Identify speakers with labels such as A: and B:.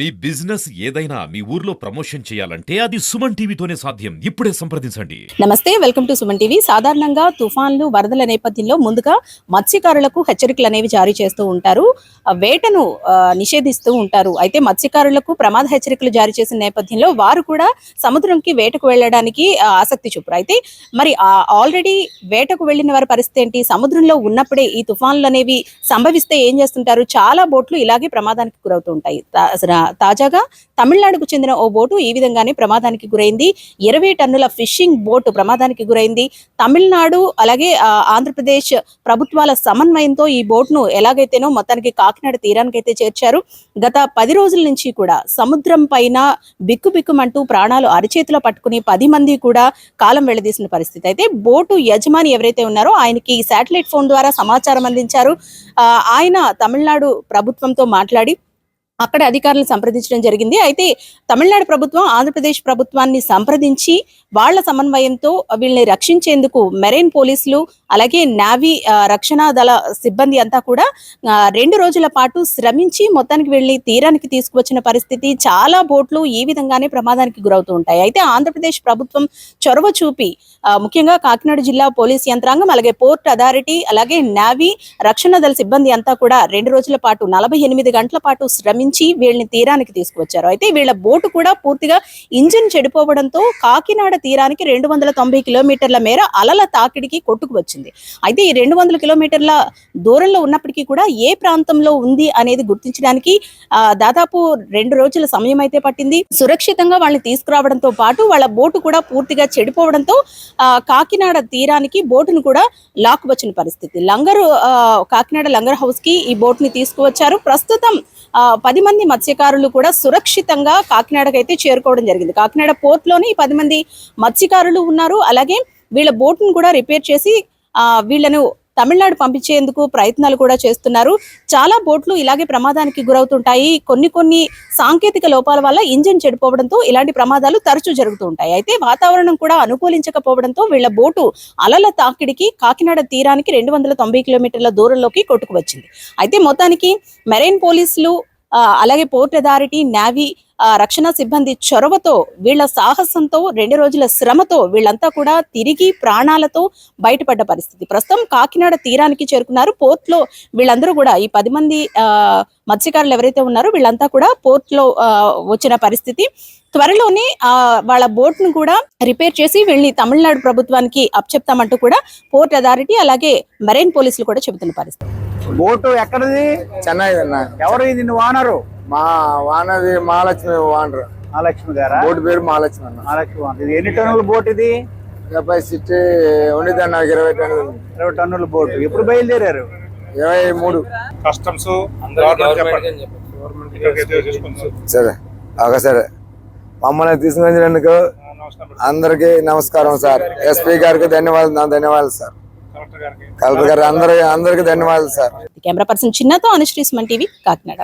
A: మీ business ఏదైనా మీ ఊర్లో promotion చేయాలంటే అది సుమన్ టీవీతోనే సాధ్యం. ఇప్పుడే సంప్రదించండి.
B: నమస్తే, వెల్కమ్ టు సుమన్ టీవీ. సాధారణంగా తుఫాన్లు, వరదల నేపథ్యంలో ముందుగా మత్స్యకారులకు హెచ్చరికలు అనేవి జారీ చేస్తూ ఉంటారు. వేటను నిషేధిస్తూ ఉంటారు. అయితే మత్స్యకారులకు ప్రమాద హెచ్చరికలు జారీ చేసిన నేపథ్యంలో వారు కూడా సముద్రంకి వేటకు వెళ్ళడానికి ఆసక్తి చూపురు. అయితే మరి ఆల్రెడీ వేటకు వెళ్ళిన వారి పరిస్థితి ఏంటి? సముద్రంలో ఉన్నప్పుడే ఈ తుఫాన్లు అనేవి సంభవిస్తే ఏం చేస్తుంటారు? చాలా బోట్లు ఇలాగే ప్రమాదానికి గురవుతూ ఉంటాయి. తాజాగా తమిళనాడుకు చెందిన ఓ బోటు ఈ విధంగానే ప్రమాదానికి గురైంది. 20 టన్నుల ఫిషింగ్ బోటు ప్రమాదానికి గురైంది. తమిళనాడు అలాగే ఆంధ్రప్రదేశ్ ప్రభుత్వాల సమన్వయంతో ఈ బోట్ను ఎలాగైతేనో మొత్తానికి కాకినాడ తీరానికి అయితే చేర్చారు. గత 10 రోజుల నుంచి కూడా సముద్రం పైన బిక్కుబిక్కుమంటూ ప్రాణాలు అరిచేతిలో పట్టుకుని 10 మంది కూడా కాలం వెళ్లదీసిన పరిస్థితి. అయితే బోటు యజమాని ఎవరైతే ఉన్నారో ఆయనకి శాటిలైట్ ఫోన్ ద్వారా సమాచారం అందించారు. ఆయన తమిళనాడు ప్రభుత్వంతో మాట్లాడి అక్కడ అధికారులను సంప్రదించడం జరిగింది. అయితే తమిళనాడు ప్రభుత్వం ఆంధ్రప్రదేశ్ ప్రభుత్వాన్ని సంప్రదించి వాళ్ల సమన్వయంతో వీళ్ళని రక్షించేందుకు మెరైన్ పోలీసులు అలాగే నావీ రక్షణ దళ సిబ్బంది అంతా కూడా 2 రోజుల పాటు శ్రమించి మొత్తానికి వెళ్ళి తీరానికి తీసుకువచ్చిన పరిస్థితి. చాలా బోట్లు ఈ విధంగానే ప్రమాదానికి గురవుతూ ఉంటాయి. అయితే ఆంధ్రప్రదేశ్ ప్రభుత్వం చొరవ చూపి ముఖ్యంగా కాకినాడ జిల్లా పోలీస్ యంత్రాంగం అలాగే పోర్ట్ అథారిటీ అలాగే నావీ రక్షణ దళ సిబ్బంది అంతా కూడా 2 రోజుల పాటు 48 గంటల పాటు శ్రమించి వీళ్ళని తీరానికి తీసుకువచ్చారు. అయితే వీళ్ళ బోటు కూడా పూర్తిగా ఇంజిన్ చెడిపోవడంతో కాకినాడ తీరానికి 290 కిలోమీటర్ల మేర అలల తాకిడికి కొట్టుకు వచ్చింది. అయితే ఈ 200 కిలోమీటర్ల దూరంలో ఉన్నప్పటికీ కూడా ఏ ప్రాంతంలో ఉంది అనేది గుర్తించడానికి దాదాపు 2 రోజుల సమయం అయితే పట్టింది. సురక్షితంగా వాళ్ళని తీసుకురావడంతో పాటు వాళ్ళ బోటు కూడా పూర్తిగా చెడిపోవడంతో కాకినాడ తీరానికి బోటును కూడా లాక్కువచ్చిన పరిస్థితి. కాకినాడ లంగర్ హౌస్ కి ఈ బోట్ ని తీసుకువచ్చారు. ప్రస్తుతం 10 మంది మత్స్యకారులు కూడా సురక్షితంగా కాకినాడకు అయితే చేరుకోవడం జరిగింది. కాకినాడ పోర్ట్ లోని 10 మంది మత్స్యకారులు ఉన్నారు. అలాగే వీళ్ళ బోట్ను కూడా రిపేర్ చేసి వీళ్ళను తమిళనాడు పంపించేందుకు ప్రయత్నాలు కూడా చేస్తున్నారు. చాలా బోట్లు ఇలాగే ప్రమాదానికి గురవుతుంటాయి. కొన్ని సాంకేతిక లోపాల వల్ల ఇంజిన్ చెడిపోవడంతో ఇలాంటి ప్రమాదాలు తరచూ జరుగుతూ ఉంటాయి. అయితే వాతావరణం కూడా అనుకూలించకపోవడంతో వీళ్ళ బోటు అలల తాకిడికి కాకినాడ తీరానికి 290 కిలోమీటర్ల దూరంలోకి కొట్టుకు వచ్చింది. అయితే మొత్తానికి మెరైన్ పోలీసులు అలాగే పోర్ట్ అథారిటీ నావీ రక్షణ సిబ్బంది చొరవతో వీళ్ళ సాహసంతో 2 రోజుల శ్రమతో వీళ్ళంతా కూడా తిరిగి ప్రాణాలతో బయటపడ్డ పరిస్థితి. ప్రస్తుతం కాకినాడ తీరానికి చేరుకున్నారు. పోర్ట్ లో వీళ్ళందరూ కూడా ఈ 10 మంది మత్స్యకారులు ఎవరైతే ఉన్నారో వీళ్ళంతా కూడా పోర్ట్ లో వచ్చిన పరిస్థితి. త్వరలోనే వాళ్ళ బోట్ ను కూడా రిపేర్ చేసి వీళ్ళని తమిళనాడు ప్రభుత్వానికి అప్పచెప్తామంటూ కూడా పోర్ట్ అథారిటీ అలాగే మెరైన్ పోలీసులు కూడా చెబుతున్న పరిస్థితి.
C: బోటు ఎక్కడది?
D: చెన్నై అన్న.
C: ఎవరు ఇది? నువ్వు ఓనరు?
D: మా వానది మహాలక్ష్మి ఓనరు.
C: మహాలక్ష్మి గారా?
D: బోటు పేరు మహాలక్ష్మి అన్న.
C: మహాలక్ష్మి ఓనర్. ఇది ఎన్ని టన్నుల బోట్ ఇది?
D: కెపాసిటీ ఉండేదన్న 20 టన్నులు.
C: 20 టన్నుల బోటు. ఎప్పుడు బయలుదేరారు?
D: 23.
E: కస్టమ్స్
D: సరే సరే మమ్మల్ని తీసుకున్నందుకు అందరికి నమస్కారం సార్. ఎస్పీ గారికి ధన్యవాదాలు సార్. కలెక్టర్ గారు అందరికి ధన్యవాదాలు సార్.
B: కెమెరా పర్సన్ చిన్నతో అనుశ్రీ, సుమన్ టీవీ, కాకినాడ.